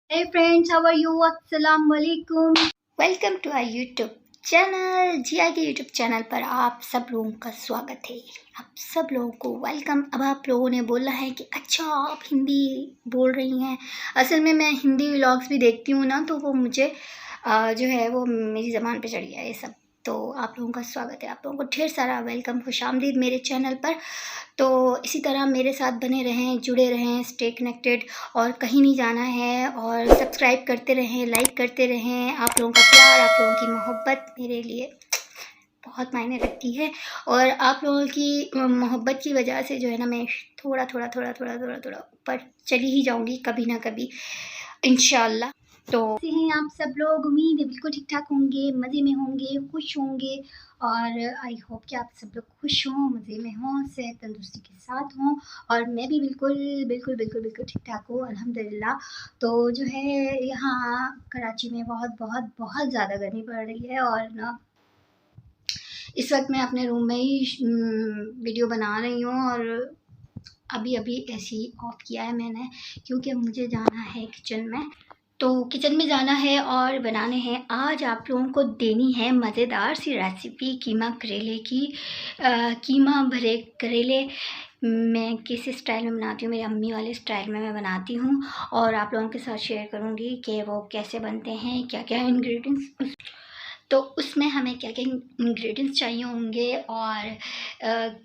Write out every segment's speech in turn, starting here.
Hey friends, how are you? Assalamu alaikum. Welcome to our YouTube channel. Jiya के YouTube channel पर आप सब लोगों का स्वागत है। आप सब लोगों को वेलकम। अब आप लोगों ने बोला है कि अच्छा आप हिंदी बोल रही हैं। असल में मैं हिंदी व्लॉग्स भी देखती हूँ ना, तो वो मुझे जो है वो मेरी ज़बान पे चढ़ गया ये सब। तो आप लोगों का स्वागत है, आप लोगों को ढेर सारा वेलकम, खुशामदीद मेरे चैनल पर। तो इसी तरह मेरे साथ बने रहें, जुड़े रहें, स्टे कनेक्टेड और कहीं नहीं जाना है। और सब्सक्राइब करते रहें, लाइक करते रहें। आप लोगों का प्यार, आप लोगों की मोहब्बत मेरे लिए बहुत मायने रखती है। और आप लोगों की मोहब्बत की वजह से जो है ना, मैं थोड़ा थोड़ा थोड़ा थोड़ा थोड़ा थोड़ा ऊपर चली ही जाऊँगी कभी ना कभी, इंशाल्लाह। तो कैसे हैं आप सब लोग? उम्मीद है बिल्कुल ठीक ठाक होंगे, मज़े में होंगे, खुश होंगे। और आई होप कि आप सब लोग खुश हों, मज़े में हों, सेहत तंदुरुस्ती के साथ हों। और मैं भी बिल्कुल बिल्कुल बिल्कुल बिल्कुल ठीक ठाक हूँ, अल्हम्दुलिल्लाह। तो जो है यहाँ कराची में बहुत बहुत बहुत ज़्यादा गर्मी पड़ रही है। और ना इस वक्त मैं अपने रूम में ही वीडियो बना रही हूँ। और अभी अभी ऐसे ही ऑफ किया है मैंने, क्योंकि मुझे जाना है किचन में। तो किचन में जाना है और बनाने हैं, आज आप लोगों को देनी है मज़ेदार सी रेसिपी कीमा करेले की। कीमा भरे करेले मैं किस स्टाइल में बनाती हूँ, मेरी अम्मी वाले स्टाइल में मैं बनाती हूँ। और आप लोगों के साथ शेयर करूँगी कि वो कैसे बनते हैं, क्या क्या इंग्रेडिएंट्स, तो उसमें हमें क्या क्या इंग्रेडिएंट्स चाहिए होंगे। और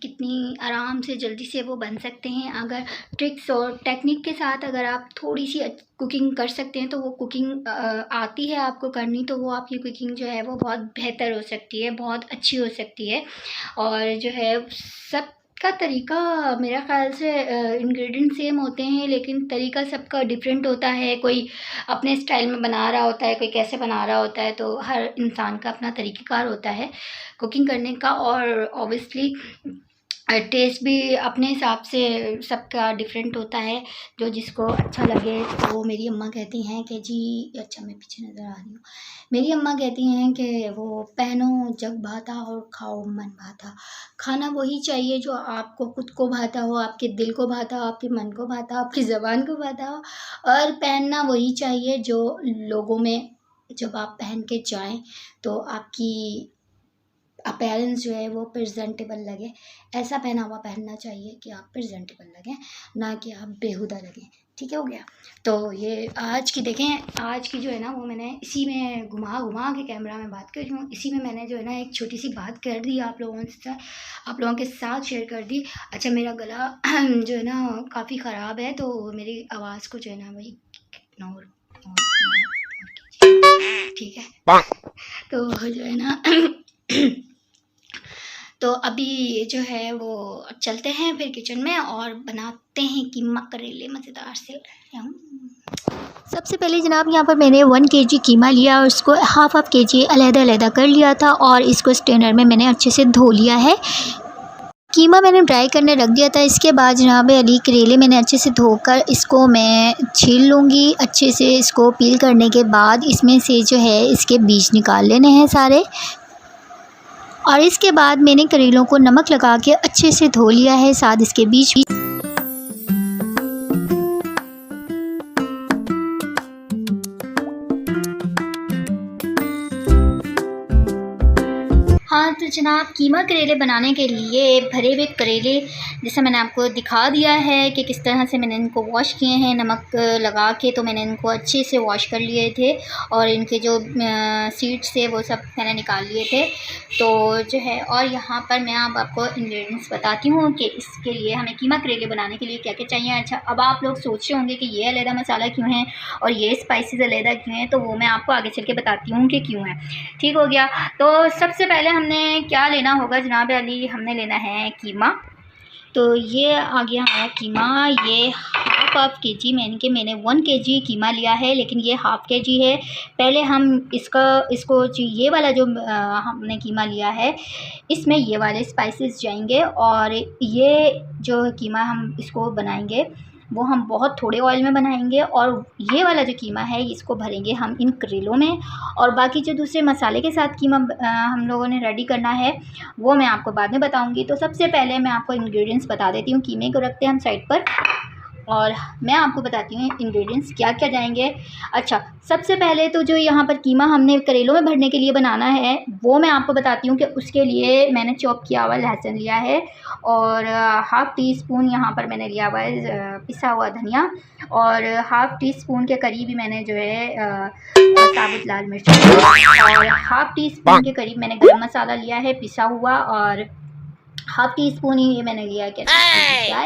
कितनी आराम से जल्दी से वो बन सकते हैं। अगर ट्रिक्स और टेक्निक के साथ अगर आप थोड़ी सी कुकिंग कर सकते हैं, तो वो कुकिंग आती है आपको करनी, तो वो आपकी कुकिंग जो है वो बहुत बेहतर हो सकती है, बहुत अच्छी हो सकती है। और जो है सब का तरीका मेरा ख़्याल से इंग्रेडिएंट सेम होते हैं, लेकिन तरीका सबका डिफरेंट होता है। कोई अपने स्टाइल में बना रहा होता है, कोई कैसे बना रहा होता है। तो हर इंसान का अपना तरीक़ाकार होता है कुकिंग करने का। और ऑब्वियसली टेस्ट भी अपने हिसाब से सबका डिफरेंट होता है, जो जिसको अच्छा लगे। तो मेरी अम्मा कहती हैं कि जी, अच्छा मैं पीछे नज़र आ रही हूँ, मेरी अम्मा कहती हैं कि वो पहनो जग भाता और खाओ मन भाता। खाना वही चाहिए जो आपको खुद को भाता हो, आपके दिल को भाता हो, आपके मन को भाता हो, आपकी ज़बान को भाता हो। और पहनना वही चाहिए जो लोगों में जब आप पहन के जाएँ तो आपकी अपीयरेंस जो है वो प्रेजेंटेबल लगे। ऐसा पहनावा पहनना चाहिए कि आप प्रेजेंटेबल लगें, ना कि आप बेहुदा लगें। ठीक है, हो गया। तो ये आज की देखें, आज की जो है ना वो मैंने इसी में घुमा घुमा के कैमरा में बात कर रही हूँ। इसी में मैंने जो है ना एक छोटी सी बात कर दी आप लोगों से, आप लोगों के साथ शेयर कर दी। अच्छा, मेरा गला जो है ना काफ़ी ख़राब है, तो मेरी आवाज़ को जो है ना वही इग्नोर ठीक है। तो जो है ना तो अभी जो है वो चलते हैं फिर किचन में और बनाते हैं कीमा करेले मज़ेदार से। सबसे पहले जनाब यहाँ पर मैंने 1 केजी कीमा लिया और उसको हाफ केजी अलग-अलग कर लिया था। और इसको स्ट्रेनर में मैंने अच्छे से धो लिया है। कीमा मैंने ड्राई करने रख दिया था। इसके बाद जनाब अली करेले मैंने अच्छे से धोकर इसको मैं छील लूँगी अच्छे से। इसको पील करने के बाद इसमें से जो है इसके बीज निकाल लेने हैं सारे। और इसके बाद मैंने करेलों को नमक लगा के अच्छे से धो लिया है, साथ इसके बीज भी। हाँ तो जनाब कीमा करेले बनाने के लिए भरे हुए करेले जैसा मैंने आपको दिखा दिया है कि किस तरह से मैंने इनको वॉश किए हैं नमक लगा के। तो मैंने इनको अच्छे से वॉश कर लिए थे और इनके जो सीड्स थे वो सब मैंने निकाल लिए थे। तो जो है, और यहाँ पर मैं अब आपको इंग्रेडिएंट्स बताती हूँ कि इसके लिए हमें कीमा करेले बनाने के लिए क्या क्या चाहिए। अच्छा, अब आप लोग सोच रहे होंगे कि ये अलग मसाला क्यों है और ये स्पाइसेस अलग क्यों हैं, तो वो मैं आपको आगे चल के बताती हूँ कि क्यों है। ठीक हो गया। तो सबसे पहले हमने क्या लेना होगा जनाब अली, हमने लेना है कीमा। तो ये आ गया हमारा कीमा। ये हाफ केजी मैंने 1 केजी कीमा लिया है, लेकिन ये हाफ केजी है। पहले हम इसको ये वाला जो हमने कीमा लिया है इसमें ये वाले स्पाइसेस जाएंगे। और ये जो कीमा हम इसको बनाएंगे वो हम बहुत थोड़े ऑयल में बनाएंगे। और ये वाला जो कीमा है इसको भरेंगे हम इन करेलों में। और बाकी जो दूसरे मसाले के साथ कीमा हम लोगों ने रेडी करना है वो मैं आपको बाद में बताऊंगी। तो सबसे पहले मैं आपको इंग्रेडिएंट्स बता देती हूँ। कीमे को रखते हैं हम साइड पर। और मैं आपको बताती हूँ इंग्रेडिएंट्स क्या क्या जाएंगे। अच्छा, सबसे पहले तो जो यहाँ पर कीमा हमने करेलों में भरने के लिए बनाना है वो मैं आपको बताती हूँ कि उसके लिए मैंने चॉप किया हुआ लहसुन लिया है और हाफ़ टी स्पून यहाँ पर मैंने लिया हुआ है पिसा हुआ धनिया और हाफ़ टी स्पून के करीब ही मैंने जो है साबुत लाल मिर्च और हाफ़ टी स्पून के करीब मैंने गरम मसाला लिया है पिसा हुआ और हाफ़ टी स्पून ही मैंने लिया है क्या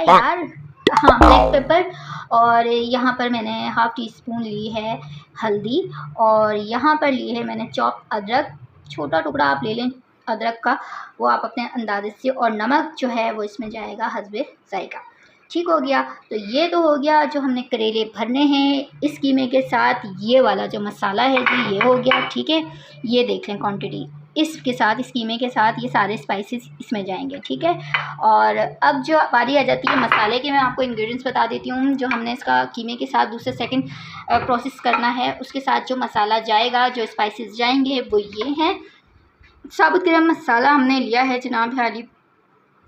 यार, हाँ, ब्लैक पेपर। और यहाँ पर मैंने हाफ़ टी स्पून ली है हल्दी और यहाँ पर ली है मैंने चॉप अदरक, छोटा टुकड़ा आप ले लें अदरक का, वो आप अपने अंदाजे से, और नमक जो है वो इसमें जाएगा हस्बे ज़ायका। ठीक हो गया। तो ये तो हो गया जो हमने करेले भरने हैं इस कीमे के साथ। ये वाला जो मसाला है जी ये हो गया, ठीक है। ये देख लें क्वांटिटी इसके साथ, इस कीमे के साथ ये सारे स्पाइसेस इसमें जाएंगे, ठीक है। और अब जो बारी आ जाती है मसाले की, मैं आपको इंग्रेडिएंट्स बता देती हूँ जो हमने इसका कीमे के साथ दूसरे सेकंड प्रोसेस करना है। उसके साथ जो मसाला जाएगा, जो स्पाइसेस जाएंगे वो ये हैं। साबुत गरम मसाला हमने लिया है जनाब हाली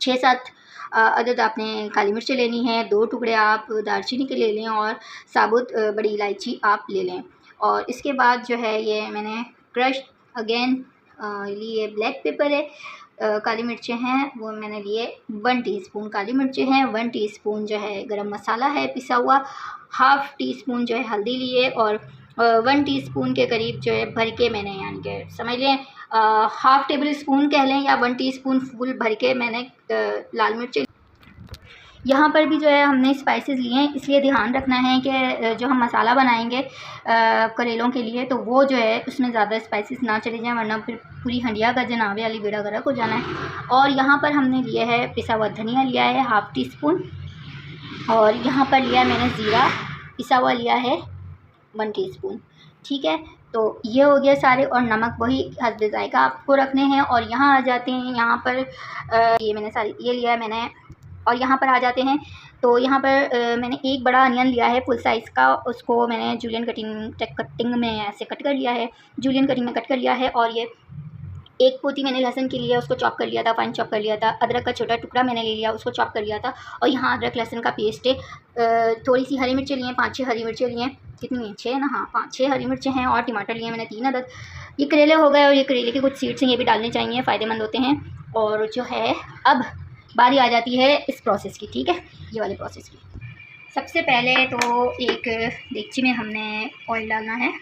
6-7 अदद आपने काली मिर्चें लेनी है, 2 टुकड़े आप दालचीनी के ले लें और साबुत बड़ी इलायची आप ले लें। और इसके बाद जो है ये मैंने क्रश अगेन लिए ब्लैक पेपर है, काली मिर्चें हैं वो मैंने लिए 1 टीस्पून काली मिर्चें हैं, 1 टीस्पून जो है गरम मसाला है पिसा हुआ, हाफ़ टी स्पून जो है हल्दी लिए और 1 टीस्पून के करीब जो है भर के मैंने, यानी कि समझ लें हाफ़ टेबल स्पून कह लें या 1 टीस्पून फुल भर के मैंने लाल मिर्च। यहाँ पर भी जो है हमने स्पाइसेस लिए हैं, इसलिए ध्यान रखना है कि जो हम मसाला बनाएंगे करेलों के लिए तो वो जो है उसमें ज़्यादा स्पाइसेस ना चले जाएं, वरना फिर पूरी हंडिया का जनाबे वाली बेड़ा गर्क हो जाना है। और यहाँ पर हमने लिए है पिसा हुआ धनिया लिया है हाफ़ टी स्पून और यहाँ पर लिया है मैंने ज़ीरा पिसा हुआ लिया है 1 टीस्पून, ठीक है। तो ये हो गया सारे, और नमक वही हस्बे ज़ायका आपको रखने हैं। और यहाँ आ जाते हैं, यहाँ पर ये मैंने सारी ये लिया है मैंने, और यहाँ पर आ जाते हैं। तो यहाँ पर मैंने एक बड़ा अनियन लिया है फुल साइज़ का, उसको मैंने जूलियन कटिंग में ऐसे कट कर लिया है, जूलियन कटिंग में कट कर लिया है। और ये एक पोती मैंने लहसुन की लिया, उसको चॉप कर लिया था, फाइन चॉप कर लिया था। अदरक का छोटा टुकड़ा मैंने ले लिया, उसको चॉप कर लिया था। और यहाँ अदरक लहसुन का पेस्ट है। थोड़ी सी हरी मिर्चें लिए, 5-6 हरी मिर्चें लिए, कितनी है 6 ना, हाँ 5-6 हरी मिर्चें हैं। और टमाटर लिए मैंने 3 अदद। ये करेले हो गए, और ये करेले के कुछ सीड्स हैं, ये भी डालने चाहिए, फ़ायदेमंद होते हैं। और जो है अब बारी आ जाती है इस प्रोसेस की, ठीक है, ये वाले प्रोसेस की। सबसे पहले तो एक देगची में हमने ऑयल डालना है।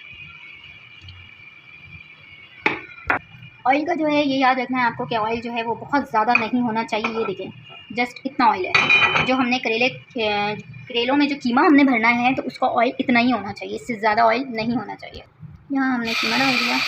ऑयल का जो है ये याद रखना है आपको कि ऑयल जो है वो बहुत ज़्यादा नहीं होना चाहिए। ये देखें जस्ट इतना ऑयल है। जो हमने करेलों में जो कीमा हमने भरना है तो उसका ऑयल इतना ही होना चाहिए, इससे ज़्यादा ऑयल नहीं होना चाहिए। यहाँ हमने कीमा डाल दिया।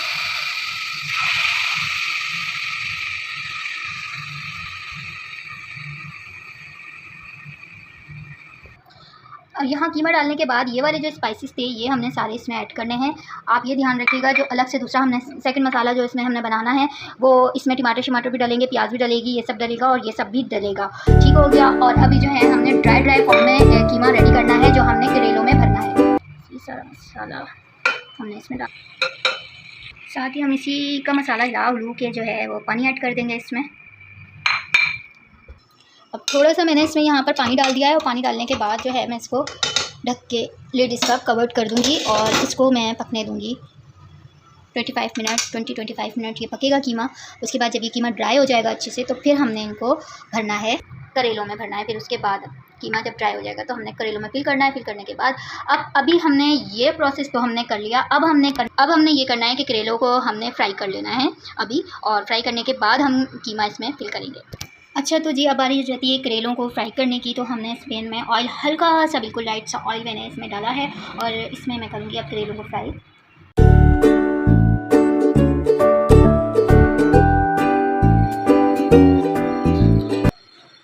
यहाँ कीमा डालने के बाद ये वाले जो स्पाइसेस थे ये हमने सारे इसमें ऐड करने हैं। आप ये ध्यान रखिएगा जो अलग से दूसरा हमने सेकंड मसाला जो इसमें हमने बनाना है वो इसमें टमाटर भी डलेंगे, प्याज भी डलेगी, ये सब डलेगा और ये सब भी डलेगा, ठीक हो गया। और अभी जो है हमने ड्राई फॉर्म में कीमा रेडी करना है जो हमने करेलों में भरना है। ये सारा मसाला हमने इसमें डाल, साथ ही हम इसी का मसाला हिला उलू के जो है वो पानी ऐड कर देंगे इसमें। अब थोड़ा सा मैंने इसमें यहाँ पर पानी डाल दिया है, और पानी डालने के बाद जो है मैं इसको ढक के लिड इसका कवर्ड कर दूँगी और इसको मैं पकने दूँगी 20-25 मिनट ये पकेगा कीमा। उसके बाद जब ये कीमा ड्राई हो जाएगा अच्छे से तो फिर हमने इनको भरना है, करेलों में भरना है। फिर उसके बाद कीमा जब ड्राई हो जाएगा तो हमने करेलों में फिल करना है। फिल करने के बाद अभी हमने ये प्रोसेस तो हमने कर लिया। अब हमने ये करना है कि करेलों को हमने फ्राई कर लेना है अभी, और फ्राई करने के बाद हम कीमा इसमें फिल करेंगे। अच्छा तो जी अब बारी जाती है करेलों को फ्राई करने की। तो हमने इस पैन में ऑयल हल्का सा, बिल्कुल लाइट सा ऑयल मैंने इसमें डाला है और इसमें मैं करूँगी अब करेलों को फ्राई।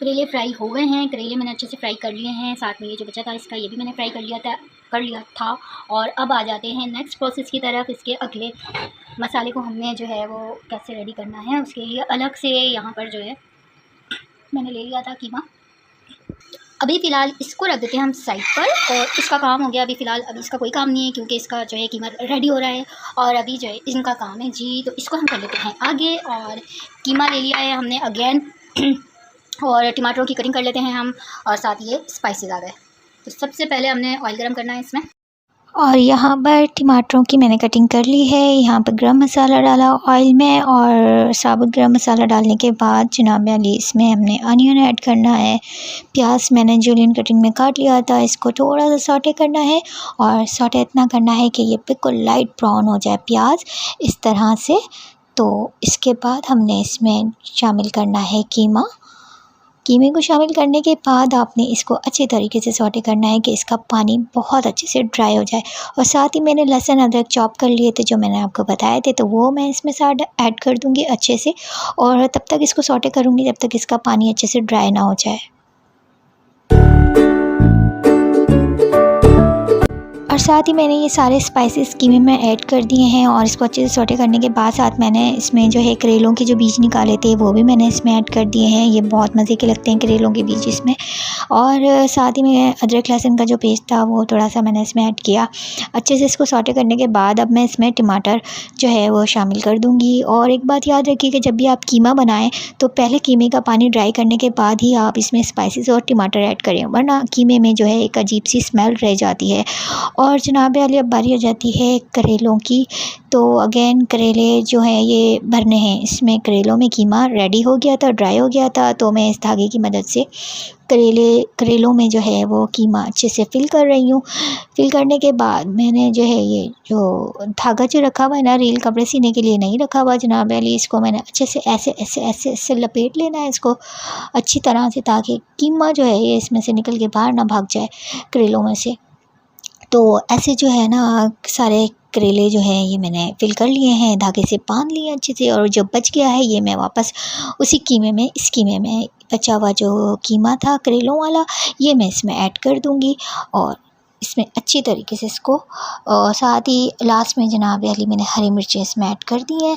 करेले फ्राई हो गए हैं, करेले मैंने अच्छे से फ्राई कर लिए हैं। साथ में ये जो बचा था इसका ये भी मैंने फ्राई कर लिया था। और अब आ जाते हैं नेक्स्ट प्रोसेस की तरफ। इसके अगले मसाले को हमने जो है वो कैसे रेडी करना है उसके लिए अलग से यहाँ पर जो है मैंने ले लिया था कीमा। अभी फ़िलहाल इसको रख देते हैं हम साइड पर, और इसका काम हो गया अभी फ़िलहाल। अभी इसका कोई काम नहीं है क्योंकि इसका जो है कीमा रेडी हो रहा है, और अभी जो है इनका काम है जी। तो इसको हम कर लेते हैं आगे। और कीमा ले लिया है हमने अगेन और टमाटरों की कटिंग कर लेते हैं हम, और साथ ये स्पाइसेस आ गए। तो सबसे पहले हमने ऑयल गरम करना है इसमें, और यहाँ पर टमाटरों की मैंने कटिंग कर ली है। यहाँ पर गरम मसाला डाला ऑयल में, और साबुत गरम मसाला डालने के बाद जनाब अली इसमें हमने अनियन ऐड करना है। प्याज मैंने जूलियन कटिंग में काट लिया था, इसको थोड़ा सा सौटे करना है, और सौटे इतना करना है कि ये बिल्कुल लाइट ब्राउन हो जाए प्याज, इस तरह से। तो इसके बाद हमने इसमें शामिल करना है कीमा। कीमे को शामिल करने के बाद आपने इसको अच्छे तरीके से सौटे करना है कि इसका पानी बहुत अच्छे से ड्राई हो जाए। और साथ ही मैंने लहसुन अदरक चॉप कर लिए थे जो मैंने आपको बताए थे, तो वो मैं इसमें साथ ऐड कर दूँगी अच्छे से, और तब तक इसको सौटे करूँगी जब तक इसका पानी अच्छे से ड्राई ना हो जाए। और साथ ही मैंने ये सारे स्पाइसेस कीमे में ऐड कर दिए हैं, और इसको अच्छे से सौटे करने के बाद साथ मैंने इसमें जो है करेलों के जो बीज निकाले थे वो भी मैंने इसमें ऐड कर दिए हैं। ये बहुत मज़े के लगते हैं करेलों के बीज इसमें। और साथ ही मैं अदरक लहसुन का जो पेस्ट था वो थोड़ा सा मैंने इसमें ऐड किया। अच्छे से इसको सौटे करने के बाद अब मैं इसमें टमाटर जो है वो शामिल कर दूँगी। और एक बात याद रखिए कि जब भी आप कीमा बनाएँ तो पहले कीमे का पानी ड्राई करने के बाद ही आप इसमें स्पाइसेस और टमाटर ऐड करें, वरना कीमे में जो है एक अजीब सी स्मेल रह जाती है। और जनाब अली अब बारी हो जाती है करेलों की। तो अगेन करेले जो है ये भरने हैं। इसमें करेलों में कीमा रेडी हो गया था, ड्राई हो गया था, तो मैं इस धागे की मदद से करेलों में जो है वो कीमा अच्छे से फिल कर रही हूँ। फिल करने के बाद मैंने जो है ये जो धागा जो रखा हुआ है ना, रील कपड़े सीने के लिए नहीं रखा हुआ जनाब अली, इसको मैंने अच्छे से ऐसे ऐसे ऐसे ऐसे लपेट लेना है इसको अच्छी तरह से, ताकि कीमा जो है ये इसमें से निकल के बाहर ना भाग जाए करेलों में से। तो ऐसे जो है ना सारे करेले जो हैं ये मैंने फिल कर लिए हैं, धागे से बांध लिए अच्छे से, और जो बच गया है ये मैं वापस उसी कीमे में, इस कीमे में बचा हुआ जो कीमा था करेलों वाला ये मैं इसमें ऐड कर दूँगी। और इसमें अच्छी तरीके से इसको, और साथ ही लास्ट में जनाब अली मैंने हरी मिर्चें इसमें ऐड कर दी हैं।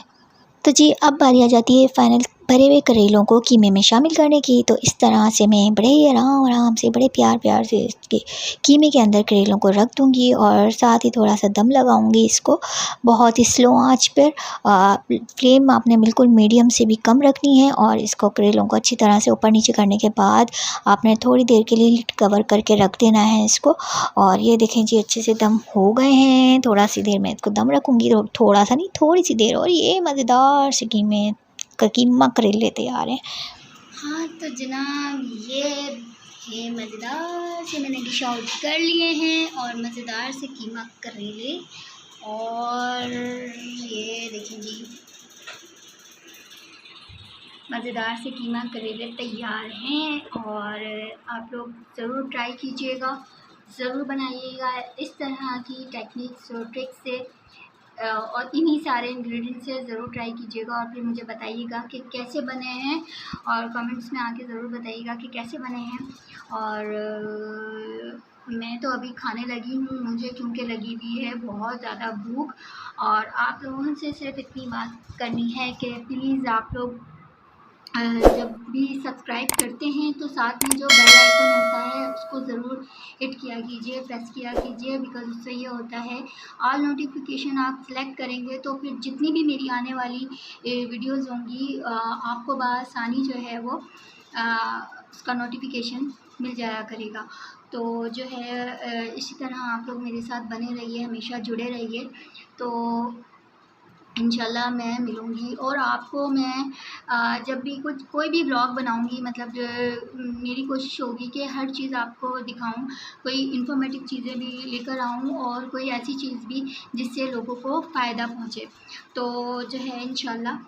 तो जी अब बारी आ जाती है फाइनल भरे हुए करेलों को कीमे में शामिल करने की। तो इस तरह से मैं बड़े ही आराम आराम से, बड़े प्यार प्यार से इसके कीमे के अंदर करेलों को रख दूँगी, और साथ ही थोड़ा सा दम लगाऊँगी इसको बहुत ही स्लो आंच पर। फ्लेम आपने बिल्कुल मीडियम से भी कम रखनी है, और इसको करेलों को अच्छी तरह से ऊपर नीचे करने के बाद आपने थोड़ी देर के लिए लिड कवर करके रख देना है इसको। और ये देखें जी अच्छे से दम हो गए हैं। थोड़ा सी देर में इसको दम रखूँगी, थोड़ा सा नहीं थोड़ी सी देर, और ये मज़ेदार से कीमा करेले तैयार हैं। हाँ तो जनाब ये मज़ेदार से मैंने डिश आउट कर लिए हैं, और मज़ेदार से कीमा करेले, और ये देखें जी मज़ेदार से कीमा करेले तैयार हैं। और आप लोग ज़रूर ट्राई कीजिएगा, ज़रूर बनाइएगा इस तरह की टेक्निक्स और ट्रिक्स से, और इन्हीं सारे इंग्रेडिएंट्स से ज़रूर ट्राई कीजिएगा, और फिर मुझे बताइएगा कि कैसे बने हैं, और कमेंट्स में आके ज़रूर बताइएगा कि कैसे बने हैं। और मैं तो अभी खाने लगी हूँ, मुझे क्योंकि लगी हुई है बहुत ज़्यादा भूख। और आप लोगों से सिर्फ इतनी बात करनी है कि प्लीज़ आप लोग जब भी सब्सक्राइब करते हैं तो साथ में जो बेल आइकन होता है उसको ज़रूर हिट किया कीजिए, प्रेस किया कीजिए, बिकॉज़ उससे ये होता है ऑल नोटिफिकेशन आप सेलेक्ट करेंगे तो फिर जितनी भी मेरी आने वाली वीडियोज़ होंगी आपको बआसानी जो है वो उसका नोटिफिकेशन मिल जाया करेगा। तो जो है इसी तरह आप लोग मेरे साथ बने रहिए, हमेशा जुड़े रहिए। तो इंशाल्लाह मैं मिलूँगी, और आपको मैं जब भी कोई भी व्लॉग बनाऊँगी, मतलब मेरी कोशिश होगी कि हर चीज़ आपको दिखाऊँ, कोई इन्फॉर्मेटिव चीज़ें भी लेकर आऊँ, और कोई ऐसी चीज़ भी जिससे लोगों को फ़ायदा पहुँचे। तो जो है इंशाल्लाह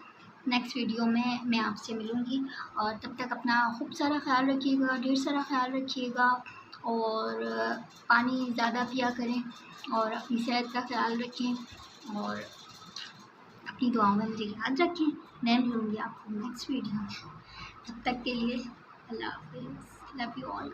नेक्स्ट वीडियो में मैं आपसे मिलूँगी, और तब तक अपना खूब सारा ख्याल रखिएगा, ढेर सारा ख्याल रखिएगा, और पानी ज़्यादा पिया करें, और अपनी सेहत का ख्याल रखें, और अपनी दुआओं में मुझे याद रखें। मैं मिलूँगी आपको नेक्स्ट वीडियो में, तब तक के लिए अल्लाह हाफ़िज़, लव यू ऑल।